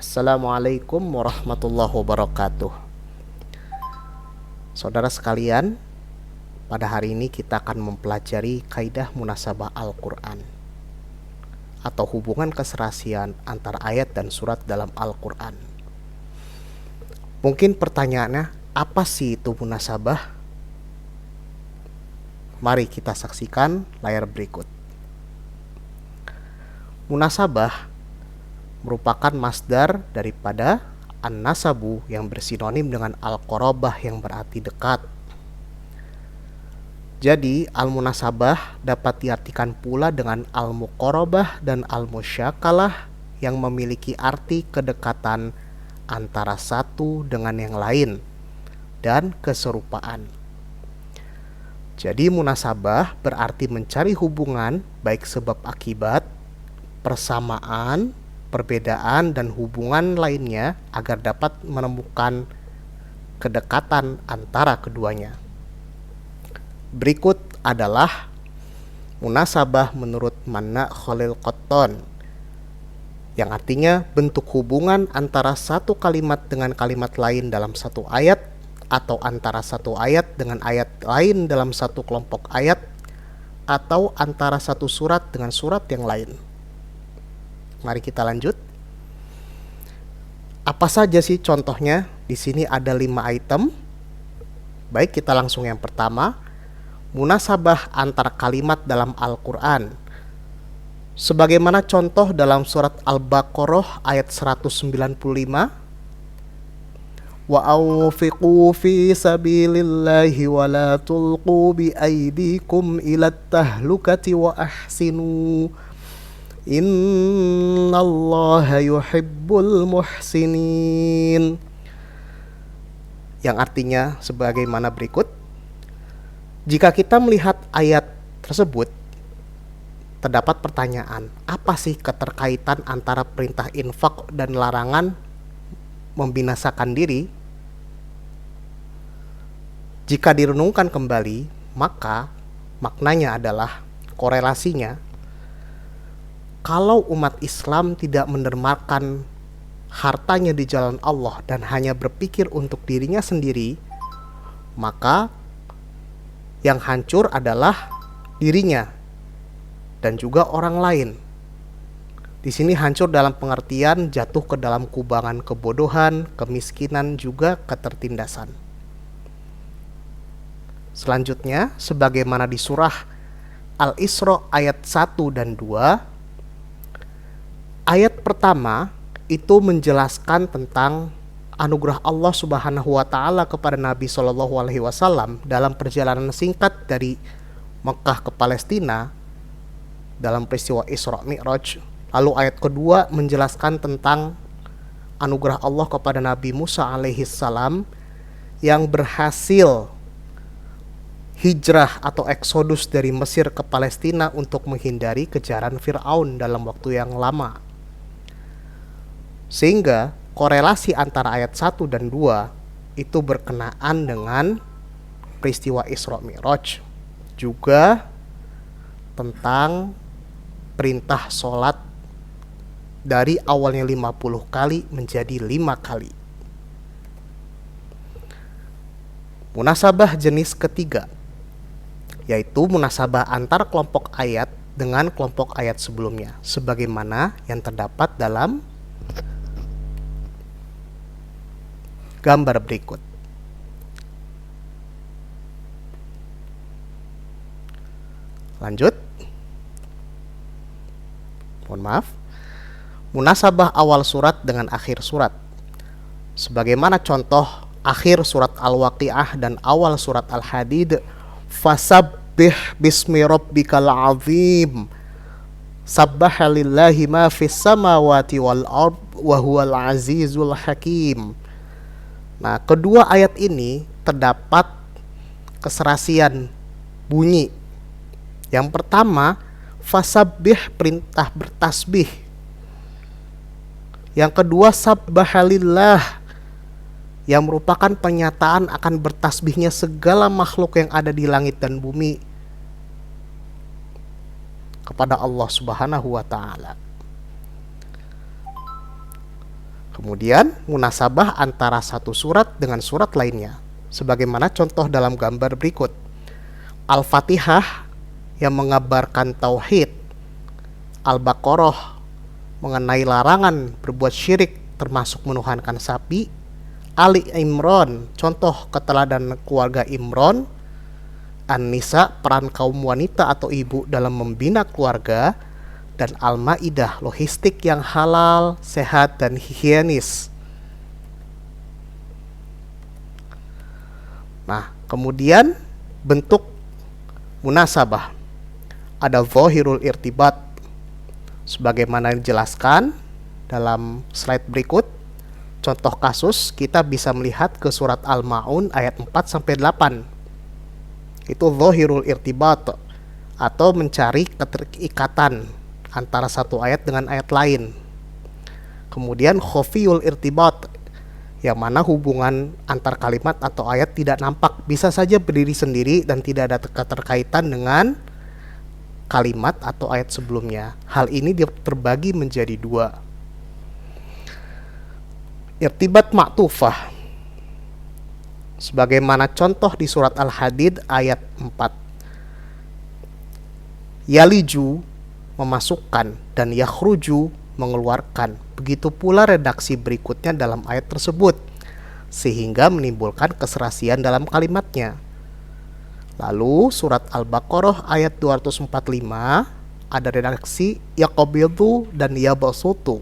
Assalamualaikum warahmatullahi wabarakatuh. Saudara sekalian, pada hari ini kita akan mempelajari kaidah munasabah Al-Quran atau hubungan keserasian antara ayat dan surat dalam Al-Quran. Mungkin pertanyaannya, apa sih itu munasabah? Mari kita saksikan layar berikut. Munasabah merupakan masdar daripada an-nasabu yang bersinonim dengan al-qarabah yang berarti dekat. Jadi al-munasabah dapat diartikan pula dengan al-muqarabah dan al-musyakalah yang memiliki arti kedekatan antara satu dengan yang lain dan keserupaan. Jadi munasabah berarti mencari hubungan baik sebab akibat, persamaan, perbedaan, dan hubungan lainnya agar dapat menemukan kedekatan antara keduanya. Berikut adalah munasabah menurut Manna Khalil Qotton, yang artinya bentuk hubungan antara satu kalimat dengan kalimat lain dalam satu ayat, atau antara satu ayat dengan ayat lain dalam satu kelompok ayat, atau antara satu surat dengan surat yang lain. Mari kita lanjut. Apa saja sih contohnya? Di sini ada 5 item. Baik, kita langsung yang pertama. Munasabah antar kalimat dalam Al-Quran. Sebagaimana contoh dalam surat Al-Baqarah ayat 195. Wa anfiqu fi sabilillahi wa la tulqu bi aydikum ila tahlukati wa ahsinu. Innallaha yuhibbul muhsinin. Yang artinya sebagaimana berikut. Jika kita melihat ayat tersebut, terdapat pertanyaan, apa sih keterkaitan antara perintah infak dan larangan membinasakan diri? Jika direnungkan kembali, maka maknanya adalah korelasinya, kalau umat Islam tidak mendermakan hartanya di jalan Allah dan hanya berpikir untuk dirinya sendiri, maka yang hancur adalah dirinya dan juga orang lain. Di sini hancur dalam pengertian jatuh ke dalam kubangan kebodohan, kemiskinan, juga ketertindasan. Selanjutnya, sebagaimana di surah Al-Isra ayat 1 dan 2, ayat pertama itu menjelaskan tentang anugerah Allah Subhanahu wa taala kepada Nabi Shallallahu alaihi wasallam dalam perjalanan singkat dari Mekah ke Palestina dalam peristiwa Isra Mi'raj. Lalu ayat kedua menjelaskan tentang anugerah Allah kepada Nabi Musa alaihi salam yang berhasil hijrah atau eksodus dari Mesir ke Palestina untuk menghindari kejaran Fir'aun dalam waktu yang lama. Sehingga korelasi antara ayat 1 dan 2 itu berkenaan dengan peristiwa Isra Mi'raj. Juga tentang perintah sholat dari awalnya 50 kali menjadi 5 kali. Munasabah jenis ketiga, yaitu munasabah antar kelompok ayat dengan kelompok ayat sebelumnya, sebagaimana yang terdapat dalam gambar berikut. Lanjut. Mohon maaf. Munasabah awal surat dengan akhir surat. Sebagaimana contoh akhir surat Al-Waqiah dan awal surat Al-Hadid. Fasabbih bismi rabbikal azim. Sabbaha lillahi ma fis samawati wal ard wa huwal azizul hakim. Nah, kedua ayat ini terdapat keserasian bunyi. Yang pertama, fasabbih, perintah bertasbih. Yang kedua, sabbahalillah, yang merupakan pernyataan akan bertasbihnya segala makhluk yang ada di langit dan bumi kepada Allah Subhanahu wa taala. Kemudian munasabah antara satu surat dengan surat lainnya, sebagaimana contoh dalam gambar berikut. Al-Fatihah yang mengabarkan tauhid, Al-Baqarah mengenai larangan berbuat syirik termasuk menuhankan sapi, Ali Imran contoh keteladanan keluarga Imran, An-Nisa peran kaum wanita atau ibu dalam membina keluarga, dan Al-Maidah logistik yang halal, sehat, dan higienis. Nah, kemudian bentuk munasabah. Ada zahirul irtibat, sebagaimana dijelaskan dalam slide berikut. Contoh kasus, kita bisa melihat ke surat Al-Ma'un ayat 4-8. Itu zahirul irtibat, atau mencari keterikatan antara satu ayat dengan ayat lain. Kemudian khafiyul irtibat, yang mana hubungan antar kalimat atau ayat tidak nampak, bisa saja berdiri sendiri dan tidak ada keterkaitan dengan kalimat atau ayat sebelumnya. Hal ini terbagi menjadi dua. Irtibat ma'tufah, sebagaimana contoh di surat Al-Hadid ayat 4. Yaliju memasukkan dan yakhruju mengeluarkan. Begitu pula redaksi berikutnya dalam ayat tersebut, sehingga menimbulkan keserasian dalam kalimatnya. Lalu surat Al-Baqarah ayat 245 ada redaksi yaqabidu dan yabasutu.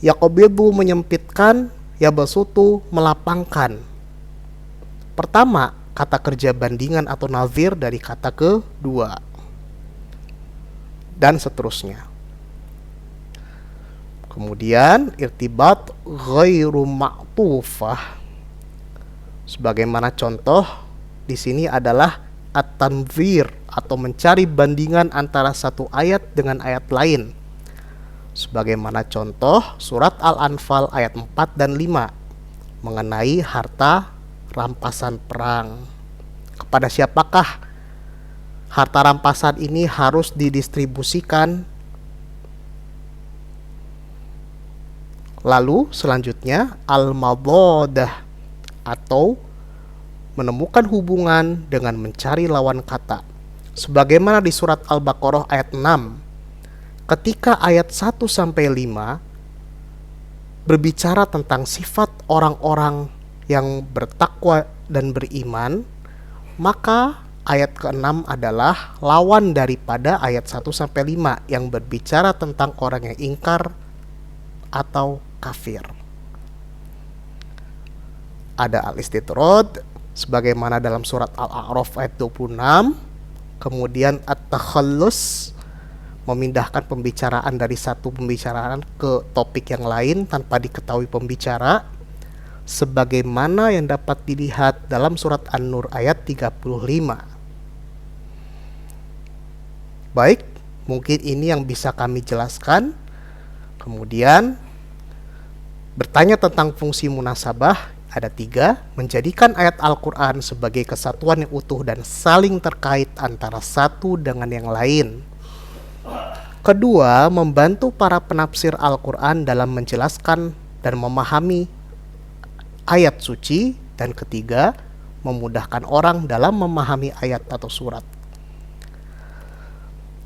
Yaqabidu menyempitkan, yabasutu melapangkan. Pertama, kata kerja bandingan atau nazir dari kata kedua, dan seterusnya. Kemudian irtibat ghairu ma'tufah, sebagaimana contoh di sini adalah at-tanzir atau mencari bandingan antara satu ayat dengan ayat lain, sebagaimana contoh surat Al-Anfal ayat 4 dan 5 mengenai harta rampasan perang. Kepada siapakah harta rampasan ini harus didistribusikan? Lalu selanjutnya al-madhadah, atau menemukan hubungan dengan mencari lawan kata, sebagaimana di surat Al-Baqarah ayat 6 ketika ayat 1-5 berbicara tentang sifat orang-orang yang bertakwa dan beriman, maka ayat ke-6 adalah lawan daripada ayat 1-5 yang berbicara tentang orang yang ingkar atau kafir. Ada al-istitrad sebagaimana dalam surat Al-A'raf ayat 26, kemudian at-takhallus memindahkan pembicaraan dari satu pembicaraan ke topik yang lain tanpa diketahui pembicara, sebagaimana yang dapat dilihat dalam surat An-Nur ayat 35. Baik, mungkin ini yang bisa kami jelaskan. Kemudian bertanya tentang fungsi munasabah, ada 3: menjadikan ayat Al-Quran sebagai kesatuan yang utuh dan saling terkait antara satu dengan yang lain. Kedua, membantu para penafsir Al-Quran dalam menjelaskan dan memahami ayat suci. Dan ketiga, memudahkan orang dalam memahami ayat atau surat.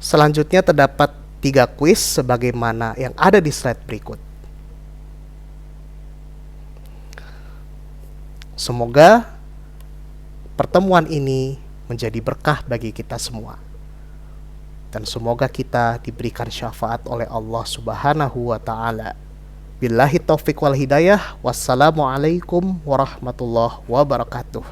Selanjutnya terdapat 3 kuis sebagaimana yang ada di slide berikut. Semoga pertemuan ini menjadi berkah bagi kita semua. Dan semoga kita diberikan syafaat oleh Allah Subhanahu wa ta'ala. Billahi taufiq wal hidayah. Wassalamualaikum warahmatullahi wabarakatuh.